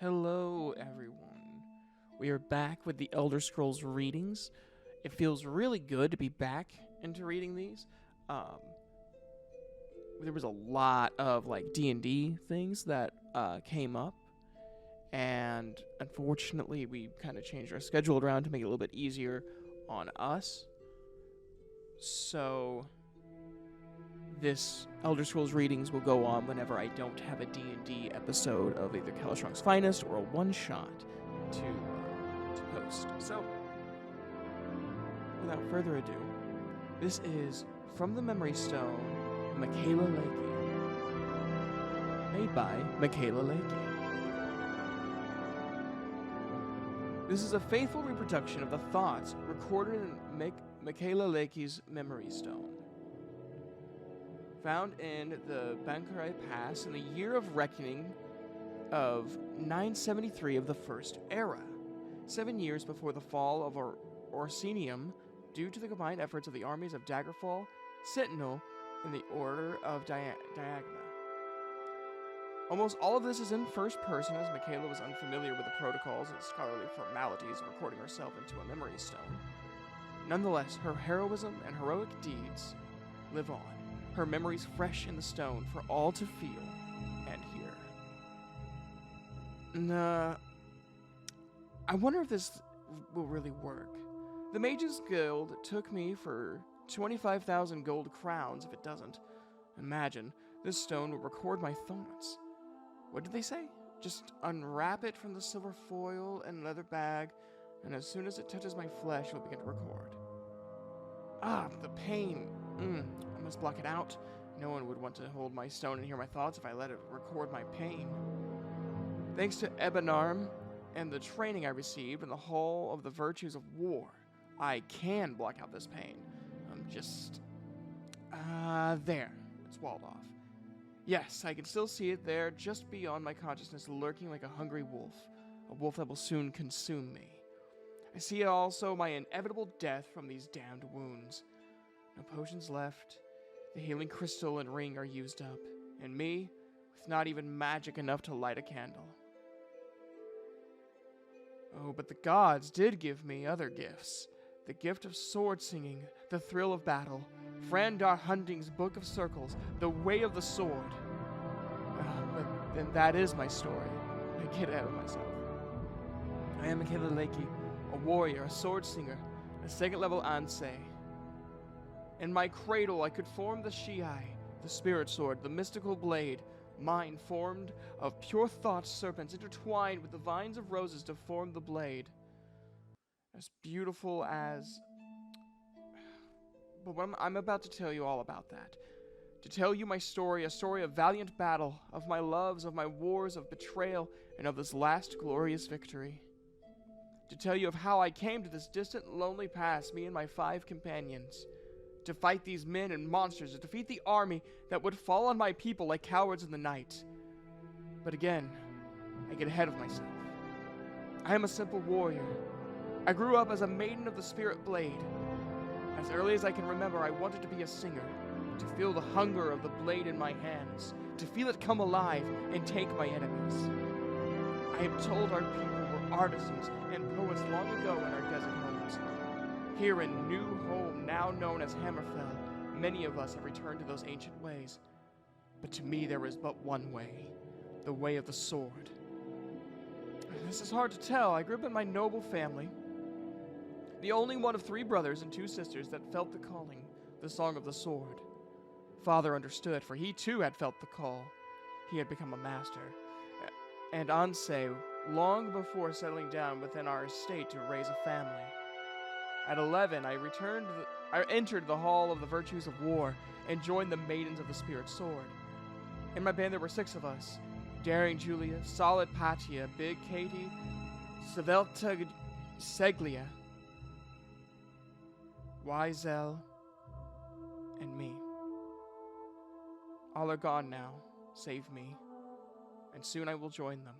Hello, everyone. We are back with the Elder Scrolls readings. It feels really good to be back into reading these. Um, there was a lot of D&D things that came up, and unfortunately, we kind of changed our schedule around to make it a little bit easier on us. So this Elder Scrolls readings will go on whenever I don't have a D&D episode of either Kalastrong's Finest or a one-shot to post. So, without further ado, this is From the Memory Stone, Makela Leki. Made by Makela Leki. This is a faithful reproduction of the thoughts recorded in Makela Leki's Memory Stone. Found in the Bankarai Pass in the year of reckoning of 973 of the First Era, 7 years before the fall of Orsinium, due to the combined efforts of the armies of Daggerfall, Sentinel, and the Order of Diagna. Almost all of this is in first person, as Makela was unfamiliar with the protocols and scholarly formalities of recording herself into a memory stone. Nonetheless, her heroism and heroic deeds live on, her memories fresh in the stone for all to feel and hear. I wonder if this will really work. The Mages Guild took me for 25,000 gold crowns if it doesn't. Imagine, this stone will record my thoughts. What did they say? Just unwrap it from the silver foil and leather bag, and as soon as it touches my flesh, it will begin to record. The pain. I must block it out. No one would want to hold my stone and hear my thoughts if I let it record my pain. Thanks to Ebenarm and the training I received in the Hall of the Virtues of War, I can block out this pain. There. It's walled off. Yes, I can still see it there, just beyond my consciousness, lurking like a hungry wolf. A wolf that will soon consume me. I see also my inevitable death from these damned wounds. No potions left. The healing crystal and ring are used up. And me, with not even magic enough to light a candle. Oh, but the gods did give me other gifts. The gift of sword singing, the thrill of battle, Frandar Hunting's Book of Circles, the way of the sword. But then that is my story. I get ahead of myself. I am Makela Leki, a warrior, a sword singer, a second-level Ansei. In my cradle I could form the Shiai, the spirit sword, the mystical blade, mine formed of pure thought serpents intertwined with the vines of roses to form the blade. As beautiful as... But I'm about to tell you all about that. To tell you my story, a story of valiant battle, of my loves, of my wars, of betrayal, and of this last glorious victory. To tell you of how I came to this distant, lonely pass, me and my 5 companions. To fight these men and monsters, to defeat the army that would fall on my people like cowards in the night. But again, I get ahead of myself. I am a simple warrior. I grew up as a maiden of the spirit blade. As early as I can remember, I wanted to be a singer, to feel the hunger of the blade in my hands, to feel it come alive and take my enemies. I am told our people were artisans and poets long ago in our desert homes. Here in New Home, now known as Hammerfell, many of us have returned to those ancient ways. But to me there is but one way, the way of the sword. This is hard to tell. I grew up in my noble family, the only one of 3 brothers and 2 sisters that felt the calling, the song of the sword. Father understood, for he too had felt the call. He had become a master, and Ansei long before settling down within our estate to raise a family. At 11, I entered the Hall of the Virtues of War and joined the Maidens of the Spirit Sword. In my band there were 6 of us: Daring Julia, Solid Patia, Big Katie, Svelta Seglia, Wiesel, and me. All are gone now, save me, and soon I will join them.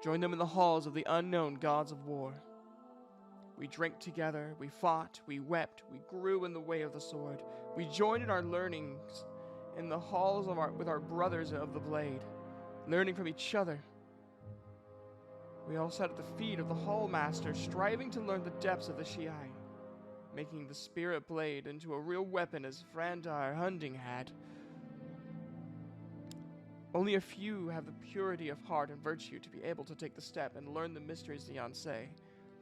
Join them in the halls of the unknown gods of war. We drank together, we fought, we wept, we grew in the way of the sword. We joined in our learnings in the halls with our brothers of the blade, learning from each other. We all sat at the feet of the hall master, striving to learn the depths of the Shiai, making the spirit blade into a real weapon as Frandar Hunding had. Only a few have the purity of heart and virtue to be able to take the step and learn the mysteries of Yansei,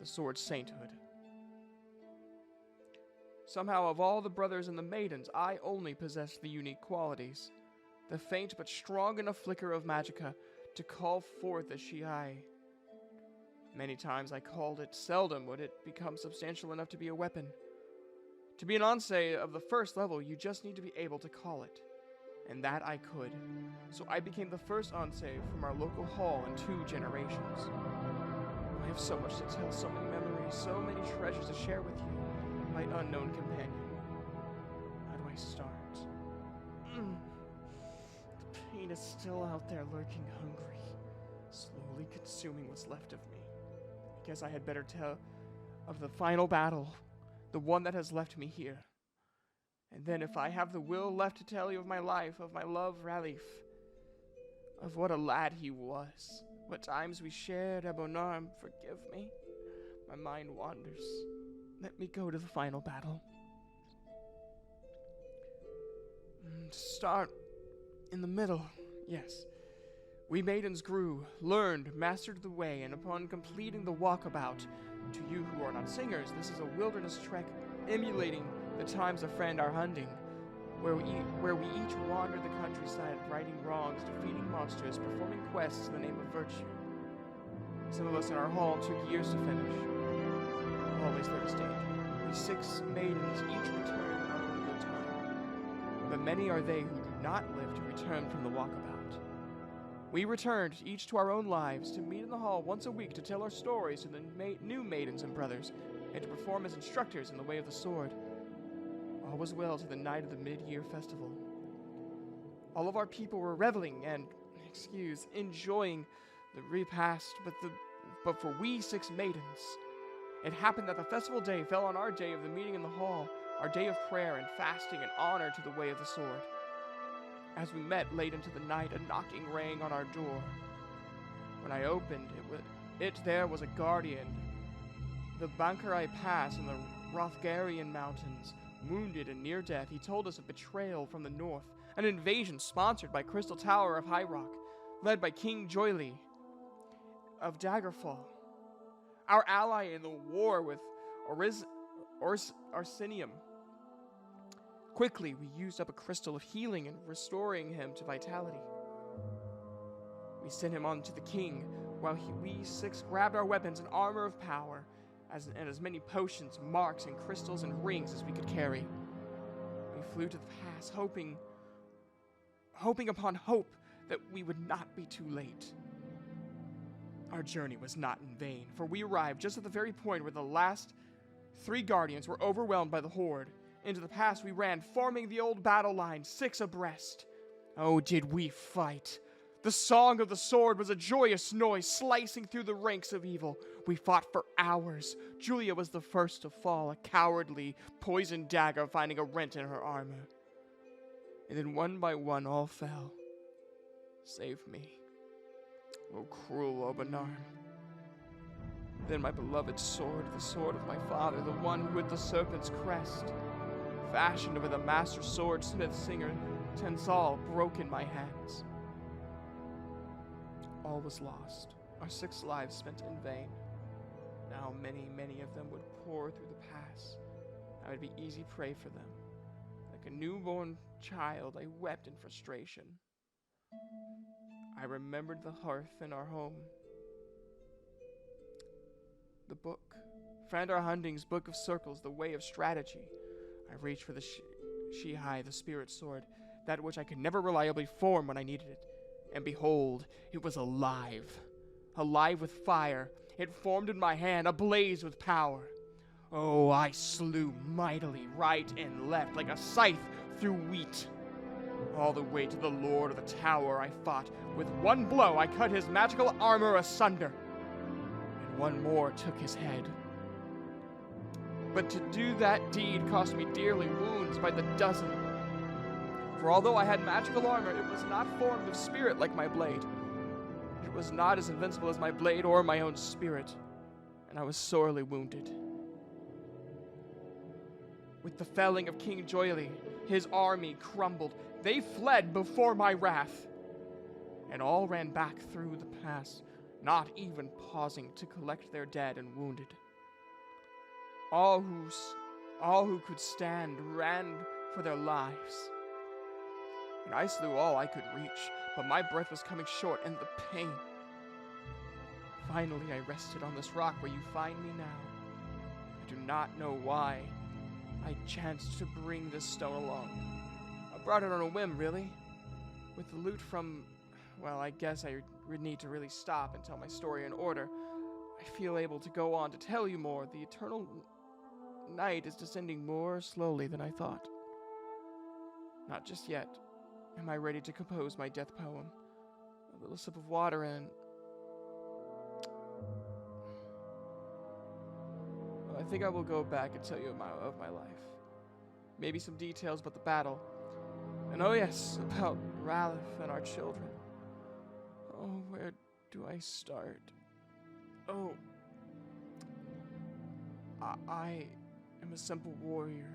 the sword's sainthood. Somehow, of all the brothers and the maidens, I only possessed the unique qualities, the faint but strong enough flicker of magicka to call forth a Shiai. Many times I called it, seldom would it become substantial enough to be a weapon. To be an Ansei of the first level, you just need to be able to call it. And that I could. So I became the first Ansei from our local hall in 2 generations. I have so much to tell, so many memories, so many treasures to share with you, my unknown companion. How do I start? The pain is still out there lurking hungry, slowly consuming what's left of me. I guess I had better tell of the final battle, the one that has left me here. And then if I have the will left to tell you of my life, of my love, Ralif, of what a lad he was, what times we shared, Ebonarm, forgive me. My mind wanders. Let me go to the final battle. To start in the middle, yes. We maidens grew, learned, mastered the way, and upon completing the walkabout, to you who are not singers, this is a wilderness trek emulating the times of Frandar Hunding, where we each wander the countryside, righting wrongs, defeating monsters, performing quests in the name of virtue. Some of us in our hall took years to finish. Always there was danger. We 6 maidens each returned in our own good time. But many are they who do not live to return from the walkabout. We returned, each to our own lives, to meet in the hall once a week to tell our stories to the new maidens and brothers, and to perform as instructors in the way of the sword. All was well to the night of the mid-year festival. All of our people were reveling and, enjoying the repast, but for we 6 maidens, it happened that the festival day fell on our day of the meeting in the hall, our day of prayer and fasting and honor to the way of the sword. As we met late into the night, a knocking rang on our door. When I opened, there was a guardian, the Bankarai Pass in the Rothgarian Mountains, wounded and near death. He told us of betrayal from the north, an invasion sponsored by Crystal Tower of High Rock, led by King Joyli of Daggerfall, our ally in the war with Arsenium. Quickly, we used up a crystal of healing and restoring him to vitality. We sent him on to the king, while we 6 grabbed our weapons and armor of power, and as many potions, marks, and crystals and rings as we could carry. We flew to the pass, hoping upon hope that we would not be too late. Our journey was not in vain, for we arrived just at the very point where the last 3 guardians were overwhelmed by the horde. Into the pass we ran, forming the old battle line, 6 abreast. Oh, did we fight! The song of the sword was a joyous noise slicing through the ranks of evil. We fought for hours. Julia was the first to fall, a cowardly, poisoned dagger finding a rent in her armor. And then one by one all fell. Save me, O cruel Obanarm. Then my beloved sword, the sword of my father, the one with the serpent's crest, fashioned with a master swordsmith singer, Tensal, broke in my hands. All was lost, our 6 lives spent in vain. Now many, many of them would pour through the pass. I would be easy prey for them. Like a newborn child, I wept in frustration. I remembered the hearth in our home. The book, Frandar Hunding's Book of Circles, the Way of Strategy. I reached for the Shihai, the spirit sword, that which I could never reliably form when I needed it. And behold, it was alive. Alive with fire. It formed in my hand, ablaze with power. Oh, I slew mightily, right and left, like a scythe through wheat. All the way to the lord of the tower I fought. With one blow I cut his magical armor asunder. And one more took his head. But to do that deed cost me dearly, wounds by the dozen. For although I had magical armor, it was not formed of spirit like my blade. It it was not as invincible as my blade or my own spirit, and I was sorely wounded. With the felling of King Joyli, his army crumbled. They fled before my wrath, and all ran back through the pass, not even pausing to collect their dead and wounded. All who could stand ran for their lives, and I slew all I could reach, but my breath was coming short, and the pain. Finally, I rested on this rock where you find me now. I do not know why I chanced to bring this stone along. I brought it on a whim, really. With the loot from, well, I guess I would need to really stop and tell my story in order. I feel able to go on to tell you more. The eternal night is descending more slowly than I thought. Not just yet. Am I ready to compose my death poem? A little sip of water and... Well, I think I will go back and tell you of my life. Maybe some details about the battle. And oh yes, about Ralph and our children. Oh, where do I start? Oh, I am a simple warrior.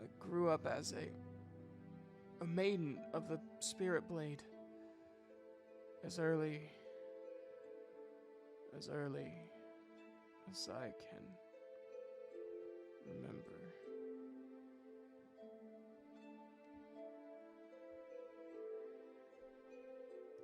I grew up as a maiden of the Spirit Blade. As early as I can remember.